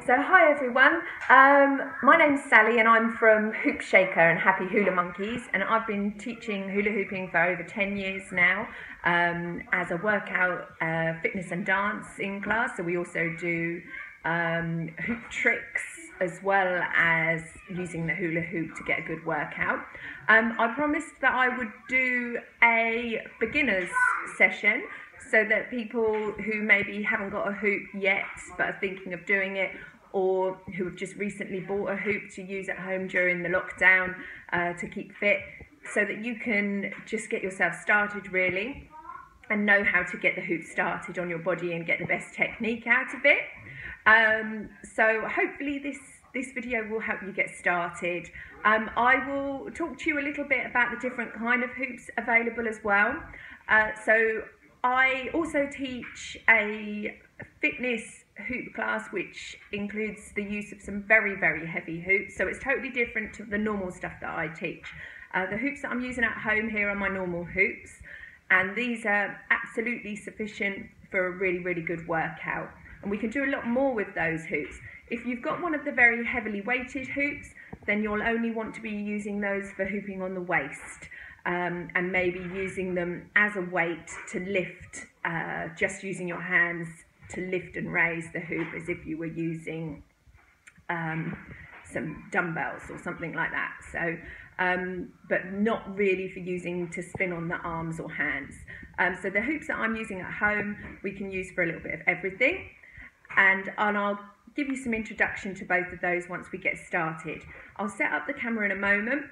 So hi everyone, my name's Sally and I'm from Hoop Shaker and Happy Hula Monkeys, and I've been teaching hula hooping for over 10 years now as a workout fitness and dancing class. So we also do hoop tricks as well as using the hula hoop to get a good workout. I promised that I would do a beginners session so that people who maybe haven't got a hoop yet but are thinking of doing it, or who have just recently bought a hoop to use at home during the lockdown to keep fit, so that you can just get yourself started really and know how to get the hoop started on your body and get the best technique out of it. So hopefully this video will help you get started. I will talk to you a little bit about the different kind of hoops available as well. So I also teach a fitness hoop class which includes the use of some very heavy hoops, so it's totally different to the normal stuff that I teach. The hoops that I'm using at home here are my normal hoops, and these are absolutely sufficient for a really good workout, and we can do a lot more with those hoops. If you've got one of the very heavily weighted hoops, then you'll only want to be using those for hooping on the waist, and maybe using them as a weight to lift, just using your hands to lift and raise the hoop as if you were using some dumbbells or something like that. So, but not really for using to spin on the arms or hands. So the hoops that I'm using at home, we can use for a little bit of everything. And I'll give you some introduction to both of those once we get started. I'll set up the camera in a moment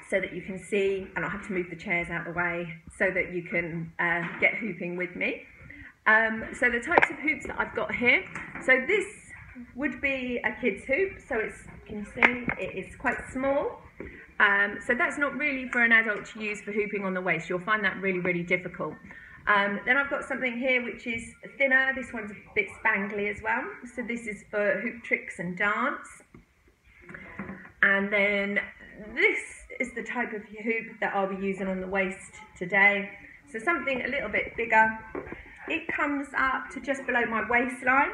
so that you can see, and I'll have to move the chairs out of the way so that you can get hooping with me. So the types of hoops that I've got here, so this would be a kid's hoop, so it's, you can see it is quite small. So that's not really for an adult to use for hooping on the waist. You'll find that really difficult. Then I've got something here which is thinner. This one's a bit spangly as well. So this is for hoop tricks and dance. And then this is the type of hoop that I'll be using on the waist today. So something a little bit bigger. It comes up to just below my waistline.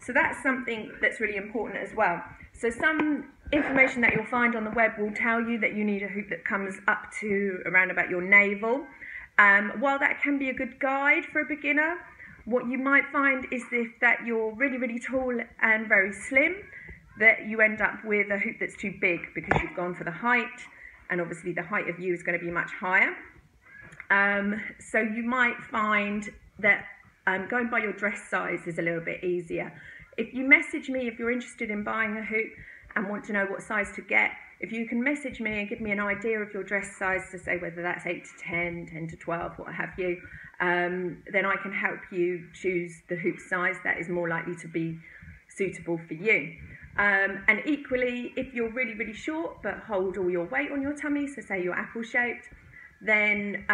So that's something that's really important as well. So some information that you'll find on the web will tell you that you need a hoop that comes up to around about your navel. While that can be a good guide for a beginner, what you might find is that you're really tall and very slim, that you end up with a hoop that's too big because you've gone for the height, and obviously the height of you is going to be much higher. So you might find that going by your dress size is a little bit easier. If you message me, if you're interested in buying a hoop and want to know what size to get, if you can message me and give me an idea of your dress size, to say whether that's 8 to 10, 10 to 12, what have you, then I can help you choose the hoop size that is more likely to be suitable for you. And equally, if you're really short but hold all your weight on your tummy, so say you're apple shaped, then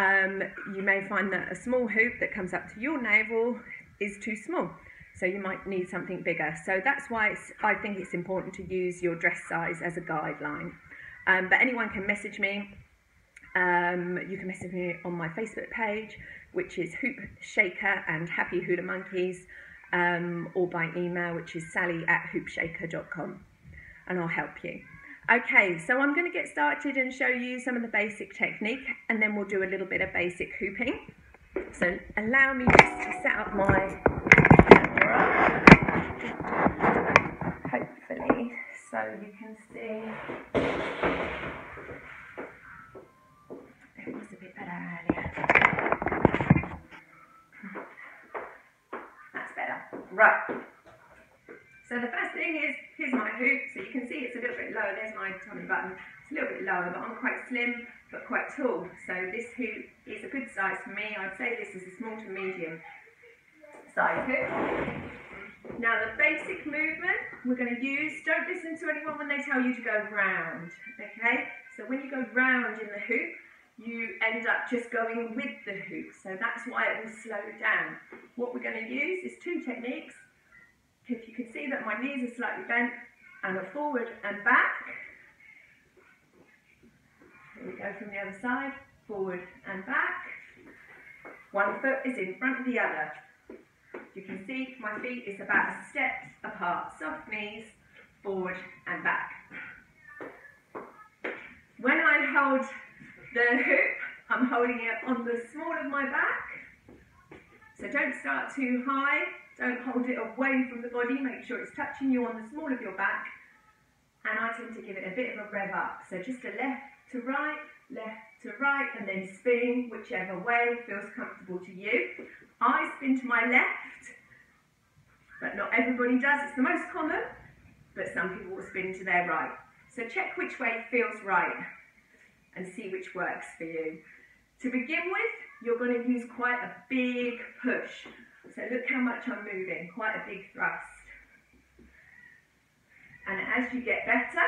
you may find that a small hoop that comes up to your navel is too small. So you might need something bigger. So that's why I think it's important to use your dress size as a guideline. But anyone can message me. You can message me on my Facebook page, which is Hoop Shaker and Happy Hula Monkeys, or by email, which is sally@hoopshaker.com, and I'll help you. Okay, so I'm going to get started and show you some of the basic technique, and then we'll do a little bit of basic hooping. So allow me just to set up my camera, hopefully, so you can see. It was a bit better earlier. That's better. Right. So the first thing is, here's my hoop. So you can see it's a little bit lower. There's my tummy button. It's a little bit lower, but I'm quite slim, but quite tall. So this hoop is a good size for me. I'd say this is a small to medium size hoop. Now the basic movement we're going to use, don't listen to anyone when they tell you to go round, okay? So when you go round in the hoop, you end up just going with the hoop. So that's why it will slow down. What we're going to use is two techniques. If you can see that my knees are slightly bent, and a forward and back. Here we go from the other side, forward and back. One foot is in front of the other. You can see my feet is about a step apart. apart. Soft knees, forward and back. When I hold the hoop, I'm holding it on the small of my back. So don't start too high. Don't hold it away from the body. Make sure it's touching you on the small of your back. And I tend to give it a bit of a rev up. So just a left to right, and then spin whichever way feels comfortable to you. I spin to my left, but not everybody does. It's the most common, but some people will spin to their right. So check which way feels right and see which works for you. To begin with, you're going to use quite a big push. So look how much I'm moving, quite a big thrust. And as you get better,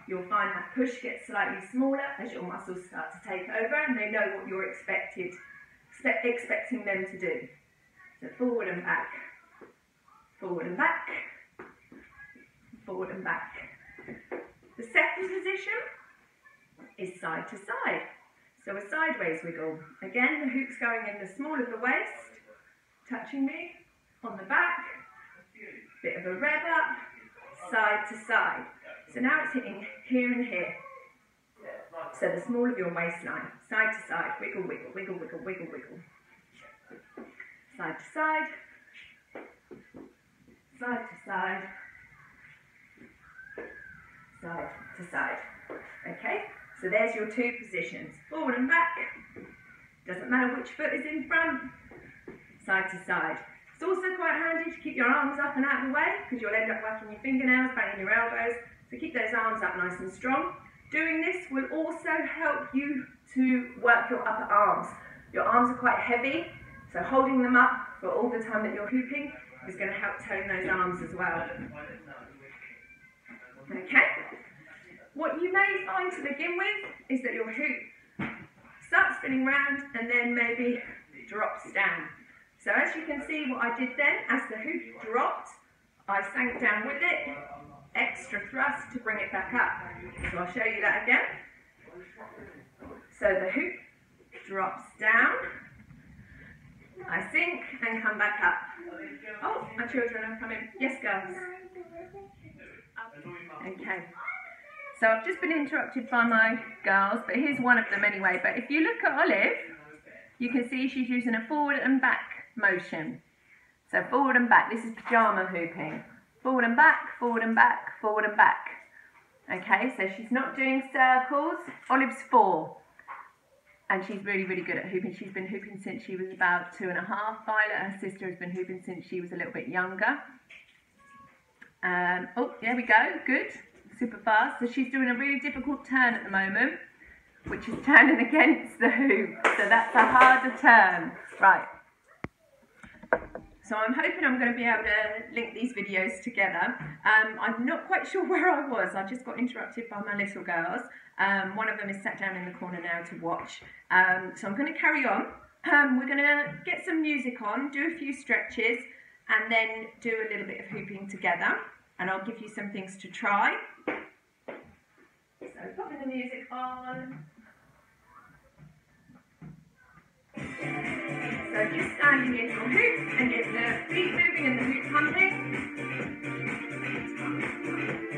you'll find that push gets slightly smaller as your muscles start to take over and they know what you're expecting them to do. So forward and back, forward and back, forward and back. The second position is side to side. So a sideways wiggle. Again, the hoop's going in the small of the waist, touching me on the back, bit of a rev up, side to side. So now it's hitting here and here. So the small of your waistline, side to side, wiggle, wiggle, wiggle, wiggle, wiggle, wiggle. Side to side, side to side, side to side. Okay, so there's your two positions, forward and back. Doesn't matter which foot is in front, side to side. It's also quite handy to keep your arms up and out of the way because you'll end up whacking your fingernails, banging your elbows. So keep those arms up nice and strong. Doing this will also help you to work your upper arms. Your arms are quite heavy, so holding them up for all the time that you're hooping is going to help tone those arms as well. Okay? What you may find to begin with is that your hoop starts spinning round and then maybe drops down. So as you can see what I did then, as the hoop dropped, I sank down with it, extra thrust to bring it back up. So I'll show you that again. So the hoop drops down, I sink and come back up. Oh, my children are coming. Yes, girls. Okay. So I've just been interrupted by my girls, but here's one of them anyway. But if you look at Olive, you can see she's using a forward and back motion. So forward and back. This is pajama hooping. Forward and back, forward and back, forward and back. Okay, so she's not doing circles. Olive's 4. And she's really, really good at hooping. She's been hooping since she was about 2.5. Violet, her sister, has been hooping since she was a little bit younger. Oh, there we go. Good. Super fast. So she's doing a really difficult turn at the moment, which is turning against the hoop. So that's a harder turn. Right. So I'm hoping I'm going to be able to link these videos together. I'm not quite sure where I was. I just got interrupted by my little girls. One of them is sat down in the corner now to watch. So I'm going to carry on. We're going to get some music on, do a few stretches, and then do a little bit of hooping together. And I'll give you some things to try. So popping the music on. So just standing in your hoop and get the feet moving and the hoop pumping.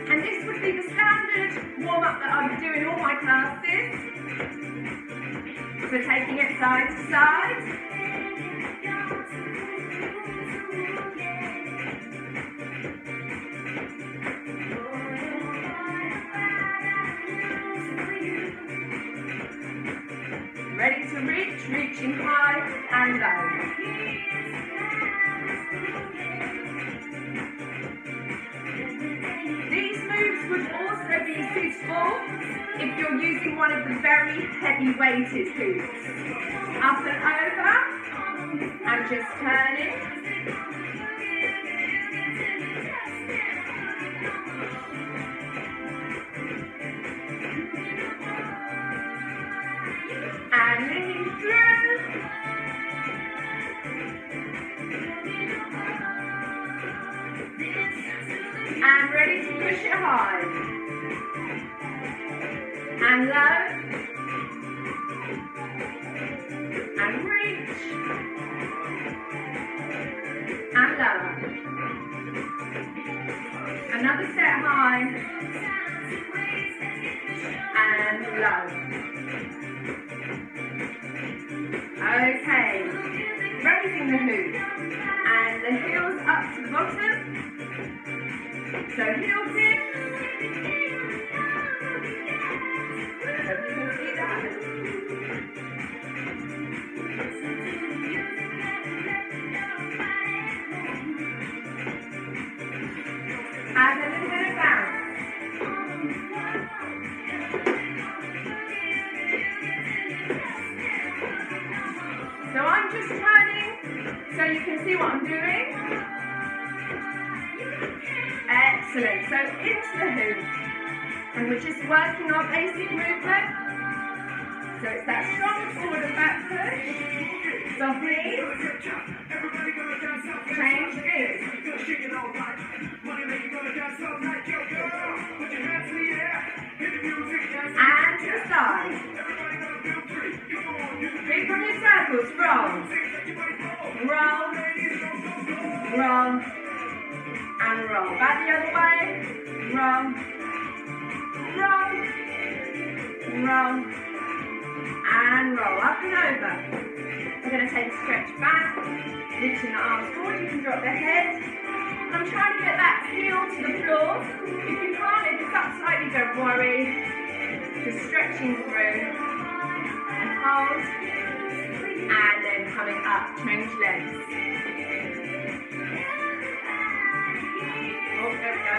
And this would be the standard warm-up that I'll be doing in all my classes. So taking it side to side. Ready to reach, reaching high and low. These moves would also be suitable if you're using one of the very heavy weighted hoops. Up and over, and just turning. And leaning through. And ready to push it high. And low. And reach. And lower. Another set high. And low. Okay. Raising the hoop. And the heels up to the bottom. So heels in. Hope you can see that. And a little bit of bounce. So I'm just turning so you can see what I'm doing. Excellent. So into the hoop. And we're just working our basic movement. So it's that strong forward and back push. Soft knees. Change gears. And to the side. Big from your circles. Roll. Roll. Roll. And roll. Back the other way. Roll. Roll. Roll. And roll. Up and over. We're going to take a stretch back. Reaching the arms forward. You can drop the head. I'm trying to get that heel to the floor. If you can't, if it's up slightly, don't worry. Just stretching through. And hold. And then coming up. Change legs. Oh, there we go.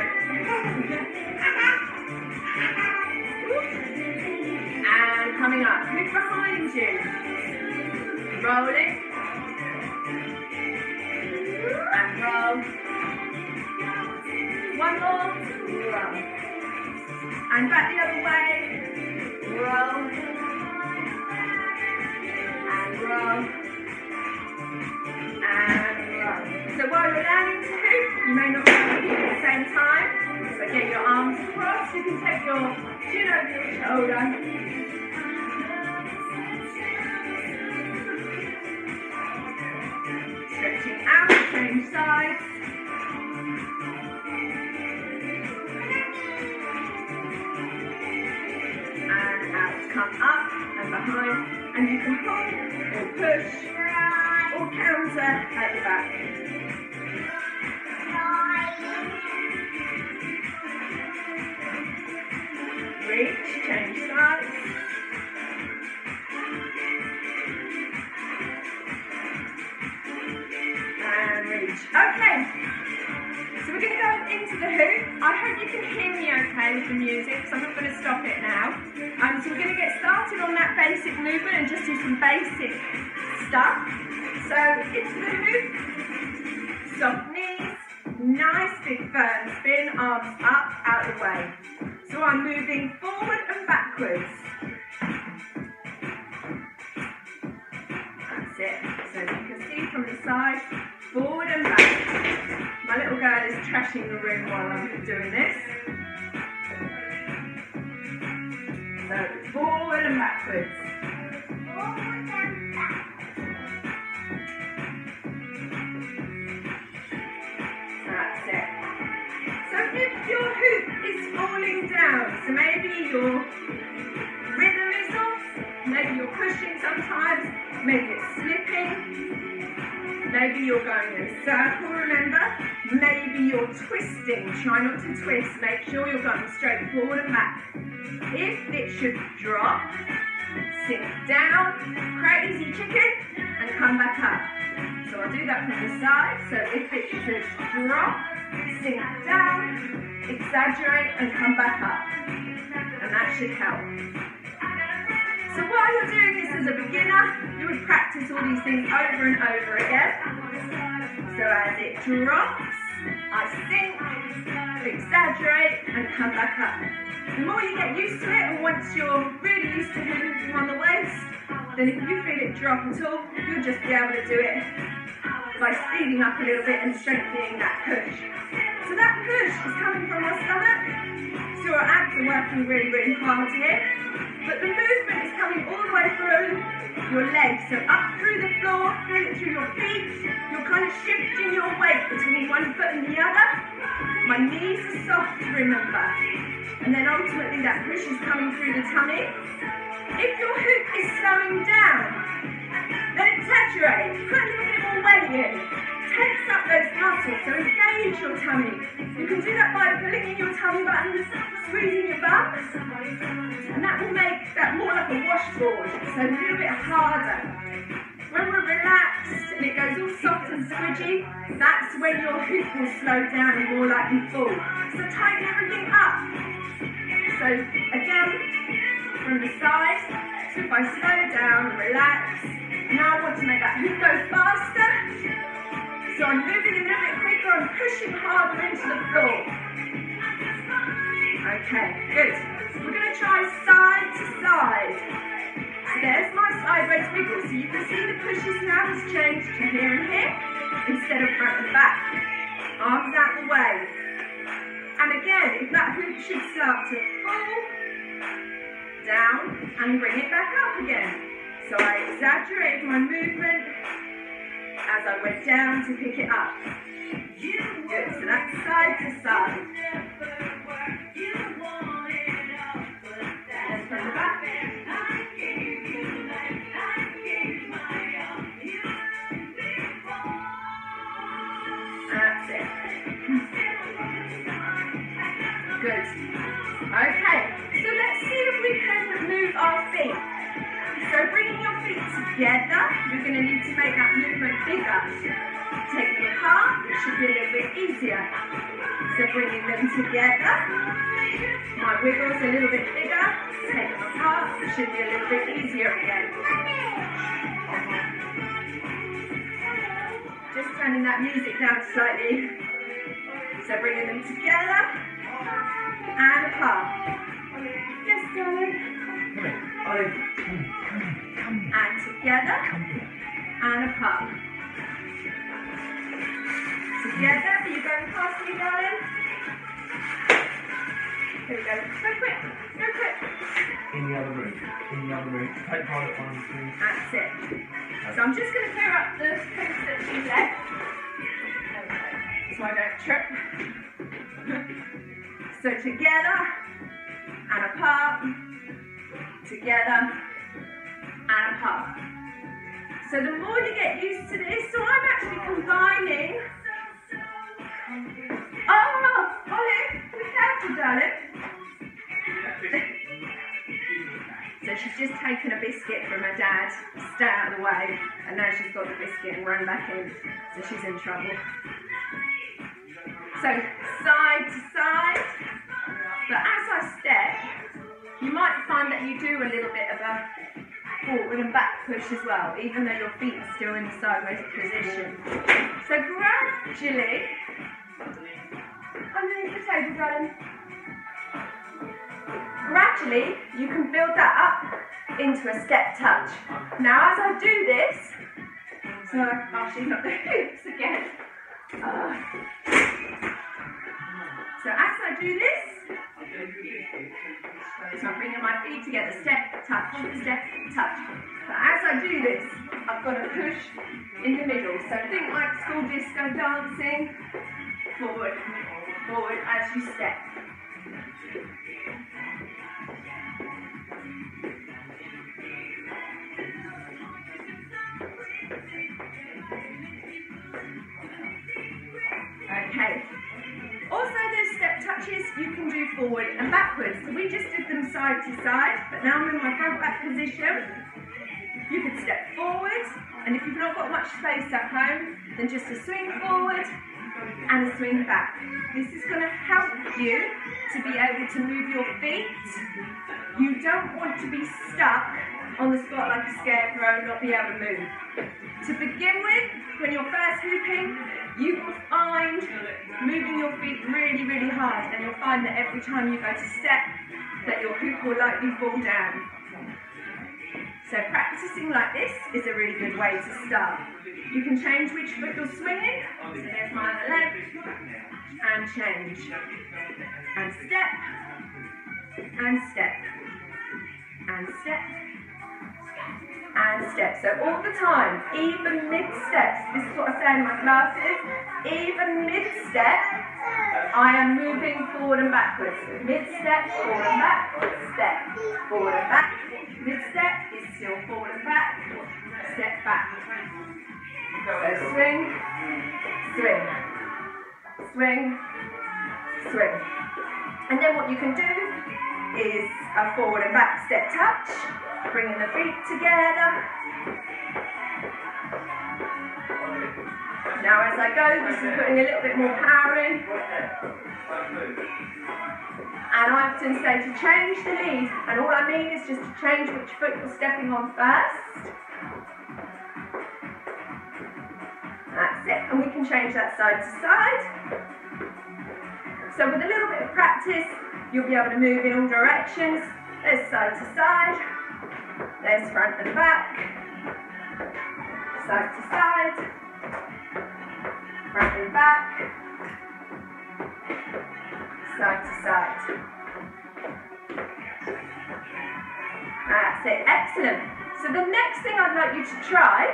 And coming up. Hook behind you. Rolling. And roll. One more. Roll. And back the other way. Roll. And roll. And roll. So while you're learning to hoop, you may not be able to hoop at the same time. So get your arms across. You can take your chin over your shoulder. Stretching out, change sides. And out, come up and behind. And you can pull or push or counter at the back. Reach, change sides. And reach. Okay. So we're going to go into the hoop. I hope you can hear me okay with the music, so I'm not going to stop it now. So we're going to get started on that basic movement and just do some basic stuff. So into the hoop. Soft knees. Nice big firm spin. Arms up, out of the way. So I'm moving forward and backwards. That's it. So you can see from the side, forward and back. My little girl is trashing the room while I'm doing this. So forward and backwards. Forward and back. That's it. So if your hoop is falling down, so maybe your rhythm is off, maybe you're pushing sometimes, maybe it's slipping, maybe you're going in a circle, remember, maybe you're twisting, try not to twist, make sure you're going straight forward and back. If it should drop, sink down, crazy chicken, and come back up. So I'll do that from the side. So if it should drop, sink down, exaggerate, and come back up. And that should help. So while you're doing this as a beginner, you would practice all these things over and over again. So as it drops, I sink, exaggerate, and come back up. The more you get used to it, and once you're really used to moving on the waist, then if you feel it drop at all, you'll just be able to do it by speeding up a little bit and strengthening that push. So that push is coming from our stomach, so our abs are working really, really hard here. But the movement is coming all the way through your legs, so up through the floor, feel it through your feet. You're kind of shifting your weight between one foot and the other. My knees are soft remember. And then ultimately that push is coming through the tummy. If your hoop is slowing down, then exaggerate, put a little bit more weight in, tense up those muscles, so engage your tummy. You can do that by pulling in your tummy buttons, squeezing your butt, and that will make that more like a washboard, so a little bit harder. When we're relaxed and it goes all soft and squidgy, that's when your hoop will slow down and more likely fall. So tighten everything up. So again, from the side, so if I slow down and relax, now I want to make that hoop go faster. So I'm moving a little bit quicker, I'm pushing harder into the floor. Okay, good. We're going to try side to side. So there's my sideways wiggle. So you can see the pushes now has changed to here and here instead of front and back. Arms out the way. And again, if that hoop should start to fall down and bring it back up again. So I exaggerated my movement as I went down to pick it up. Good, so that's side to side. And from the back. That's it. Good. Okay, so let's see if we can move our feet. So bringing your feet together, you're going to need to make that movement bigger. Take them apart, it should be a little bit easier. So bringing them together, my wiggle's a little bit bigger, take them apart, it should be a little bit easier again. Just turning that music down slightly. So bringing them together and apart. Yes, darling. And together and apart. Together, are you going past me, darling? Here we go. Go quick, go quick. In the other room, Take part at one, please. That's it. So I'm just going to clear up the hoops that she left. So I don't trip. So together and apart. Together and apart. So the more you get used to this, so I'm actually combining. Oh, Ollie, be careful, darling. So she's just taken a biscuit from her dad, stay out of the way, and now she's got the biscuit and run back in, so she's in trouble. So side to side, but as I step, you might find that you do a little bit of a forward and back push as well, even though your feet are still in the sideways position. So gradually, underneath the table, darling. Gradually, you can build that up into a step touch. Now, as I do this, so she's not the hoops again. So as I do this, so I'm bringing my feet together, step, touch, touch. But as I do this, I've got to push in the middle. So think like school disco dancing, forward, forward as you step. Okay. Also, those step touches you can do forward and backwards. So we just did them side to side, but now I'm in my front back position. You could step forward, and if you've not got much space at home, then just a swing forward and a swing back. This is going to help you to be able to move your feet. You don't want to be stuck on the spot like a scarecrow and not be able to move. To begin with, when you're first hooping, you will find moving your feet really, really hard, and you'll find that every time you go to step, that your hoop will likely fall down. So practicing like this is a really good way to start. You can change which foot you're swinging. So there's my other leg. And change. And step. And step. And step. And step. So all the time, even mid-steps. This is what I say in my classes. Even mid-step, I am moving forward and backwards. Mid-step, forward and back, step, forward and back. Mid-step is still forward and back, step back. So swing, swing, swing, swing. And then what you can do is a forward and back step touch, bringing the feet together. Now as I go, this is putting a little bit more power in. And I often say to change the lead, and all I mean is just to change which foot you're stepping on first. That's it, and we can change that side to side. So with a little bit of practice, you'll be able to move in all directions. There's side to side, there's front and back, side to side, front and back, side to side. That's it, excellent. So the next thing I'd like you to try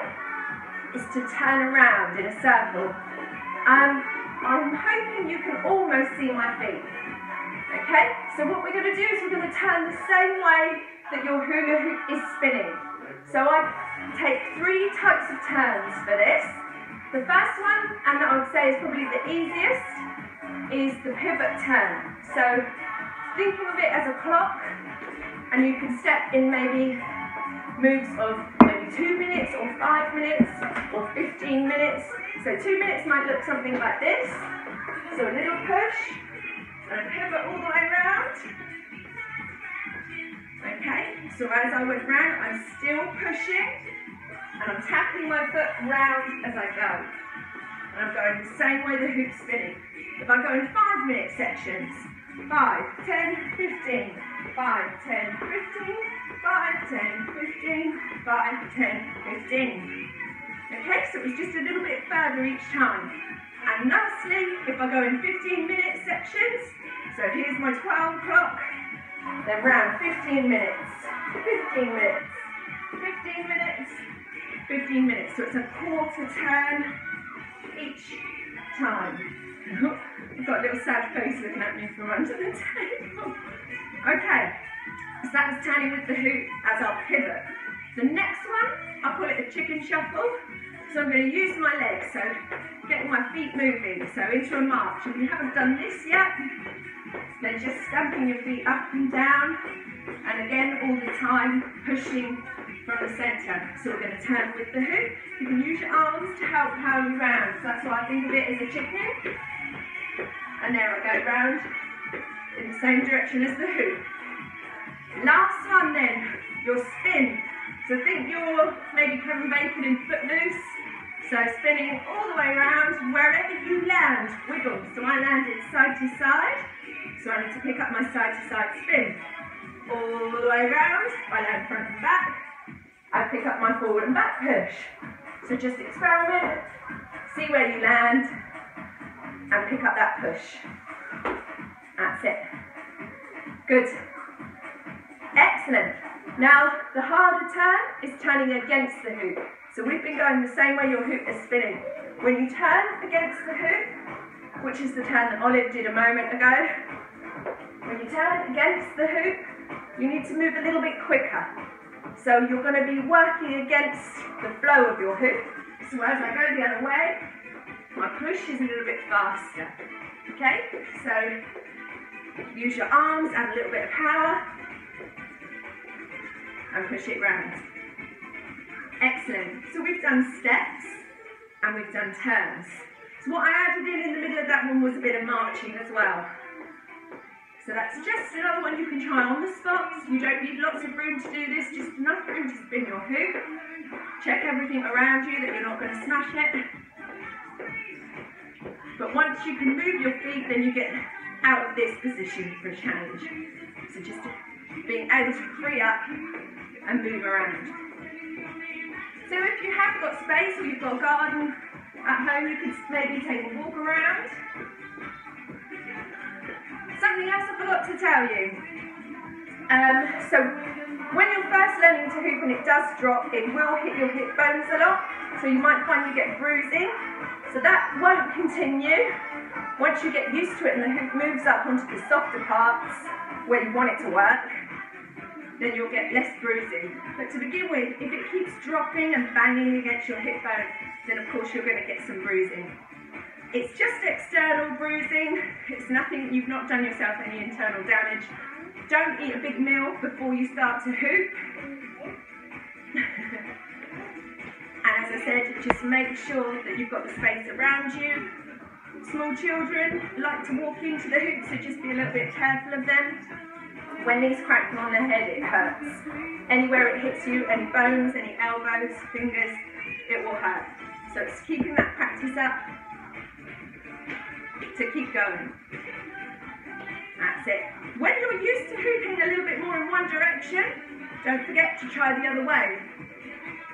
is to turn around in a circle. I'm hoping you can almost see my feet. Okay, so what we're going to do is we're going to turn the same way that your hula hoop is spinning. So I take 3 types of turns for this. The first one, and I would say is probably the easiest, is the pivot turn. So thinking of it as a clock, and you can step in maybe moves of maybe 2 minutes or 5 minutes or 15 minutes. So 2 minutes might look something like this. So a little push and a pivot all the way around. Okay, so as I went round, I'm still pushing and I'm tapping my foot round as I go. And I'm going the same way the hoop's spinning. If I go in 5-minute sections, 5, 10, 15, 5, 10, 15, 5, 10, 15, 5, 10, 15. Okay, so it's just a little bit further each time. And lastly, if I go in 15-minute sections, so here's my 12 clock, then round 15 minutes, 15 minutes, 15 minutes, 15 minutes. So it's a quarter turn each time. I've got a little sad face looking at me from under the table. Okay, so that was turning with the hoop as our pivot. The next one, I call it a chicken shuffle. So I'm going to use my legs, so getting my feet moving, so into a march. If you haven't done this yet, then just stamping your feet up and down, and again all the time pushing from the centre. So we're going to turn with the hoop. You can use your arms to help power you round. So that's why I think of it as a chicken. And there I go round in the same direction as the hoop. Last one then, your spin. So think you're maybe Kevin Bacon in Footloose. So spinning all the way around, wherever you land, wiggle. So I landed side to side, so I need to pick up my side to side spin. All the way around, I land front and back, I pick up my forward and back push. So just experiment, see where you land, and pick up that push. That's it. Good. Excellent. Now, the harder turn is turning against the hoop. So we've been going the same way your hoop is spinning. When you turn against the hoop, which is the turn that Olive did a moment ago, when you turn against the hoop, you need to move a little bit quicker. So you're going to be working against the flow of your hoop. So as I go the other way, my push is a little bit faster. Okay? So use your arms, add a little bit of power, and push it round. Excellent. So we've done steps and we've done turns. So what I added in the middle of that one was a bit of marching as well. So that's just another one you can try on the spot. You don't need lots of room to do this, just enough room to spin your hoop. Check everything around you that you're not going to smash it. But once you can move your feet, then you get out of this position for a change. So just being able to free up and move around. So if you have got space or you've got a garden at home, you could maybe take a walk around. Something else I forgot to tell you. So when you're first learning to hoop and it does drop, it will hit your hip bones a lot. So you might find you get bruising. So that won't continue Once you get used to it and the hoop moves up onto the softer parts where you want it to work, then you'll get less bruising. But to begin with, if it keeps dropping and banging against your hip bone, then of course you're going to get some bruising. It's just external bruising. It's nothing, you've not done yourself any internal damage. Don't eat a big meal before you start to hoop. And as I said, just make sure that you've got the space around you. Small children like to walk into the hoop, so just be a little bit careful of them. When these crack on their head, it hurts. Anywhere it hits you, any bones, any elbows, fingers, it will hurt. So it's keeping that practice up to keep going. That's it. When you're used to hooping a little bit more in one direction, don't forget to try the other way.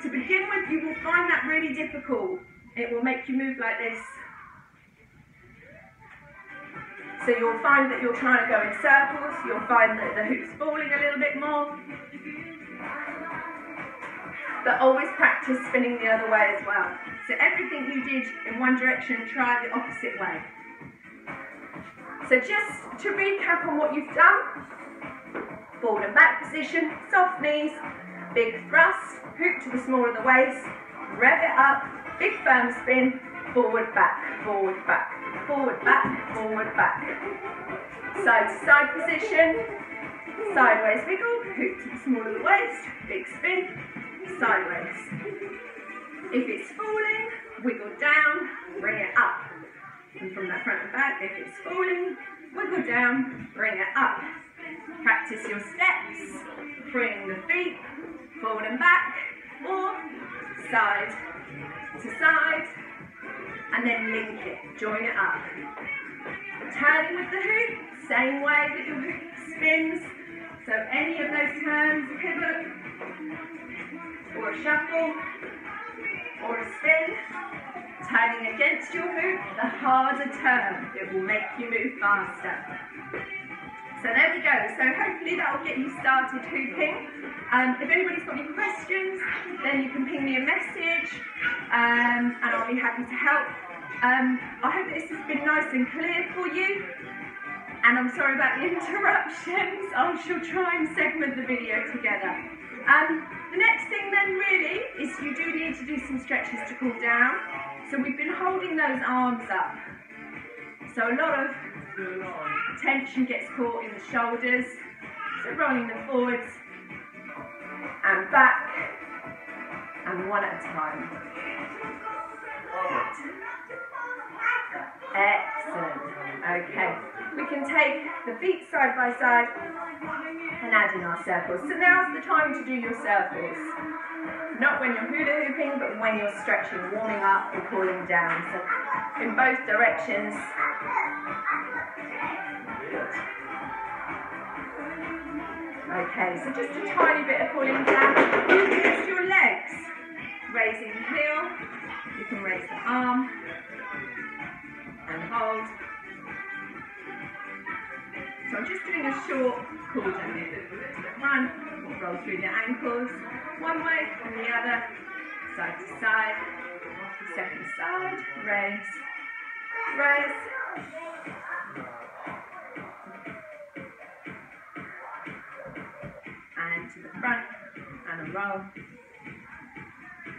To begin with, you will find that really difficult. It will make you move like this. So you'll find that you're trying to go in circles, you'll find that the hoop's falling a little bit more. But always practice spinning the other way as well. So everything you did in one direction, try the opposite way. So just to recap on what you've done, forward and back position, soft knees, big thrust, hoop to the small of the waist, rev it up, big firm spin, forward, back, forward, back, forward, back, forward, back. Side to side position, sideways wiggle, hoop to the small of the waist, big spin, sideways. If it's falling, wiggle down, bring it up. And from that front and back, if it's falling, wiggle down, bring it up. Practice your steps, bring the feet forward and back, or side to side, and then link it, join it up. Turning with the hoop, same way that your hoop spins. So any of those turns, pivot, or a shuffle, or a spin, turning against your hoop, the harder turn, it will make you move faster. So there we go, so hopefully that will get you started hooping. If anybody's got any questions, then you can ping me a message, and I'll be happy to help. I hope this has been nice and clear for you, and I'm sorry about the interruptions. I shall try and segment the video together. The next thing then really is you do need to do some stretches to cool down. So we've been holding those arms up. So a lot of tension gets caught in the shoulders. So rolling them forwards and back, and one at a time. Good. Excellent. Okay. We can take the feet side by side and add in our circles. So now's the time to do your circles. Not when you're hula hooping, but when you're stretching, warming up and cooling down. So in both directions. Okay, so just a tiny bit of cooling down. You can use your legs. Raising the heel. You can raise the arm and hold. So I'm just doing a short cool down here. To the front, we'll roll through the ankles. One way and the other, side to side, second side, raise, raise. And to the front, and a roll,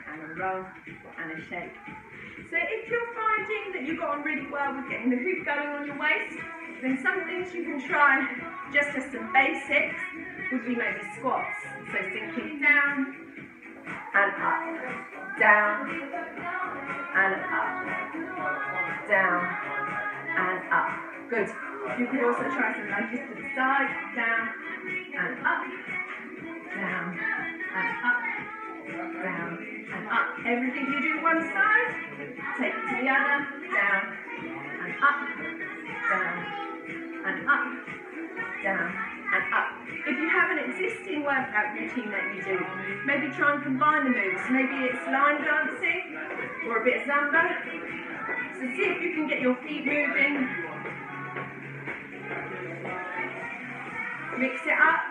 and a roll, and a shake. So if you're finding that you've got on really well with getting the hoop going on your waist, then some things you can try just as some basics would be maybe squats. So sinking down and up, down and up, down and up. Good. You can also try some lunges to the side, down and up, down and up, down and up. Everything you do one side, take it to the other, down and up, down and up, down and up. If you have an existing workout routine that you do, maybe try and combine the moves. Maybe it's line dancing or a bit of Zumba. So see if you can get your feet moving. Mix it up.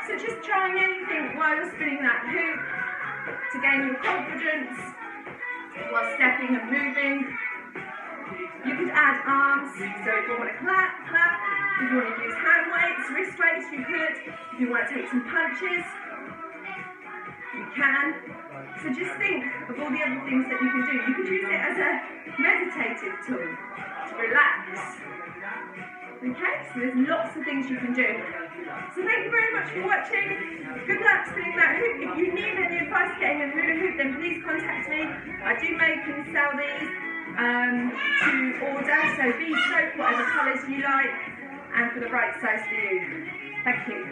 So just trying anything while you're spinning that hoop to gain your confidence while stepping and moving. You could add arms, so if you want to clap, clap. If you want to use hand weights, wrist weights, you could. If you want to take some punches, you can. So just think of all the other things that you can do. You could use it as a meditative tool to relax. Okay, so there's lots of things you can do. So thank you very much for watching. Good luck spinning that hoop. If you need any advice getting a hula hoop, then please contact me. I do make and sell these to order, so bespoke, whatever colours you like, and for the right size for you. Thank you.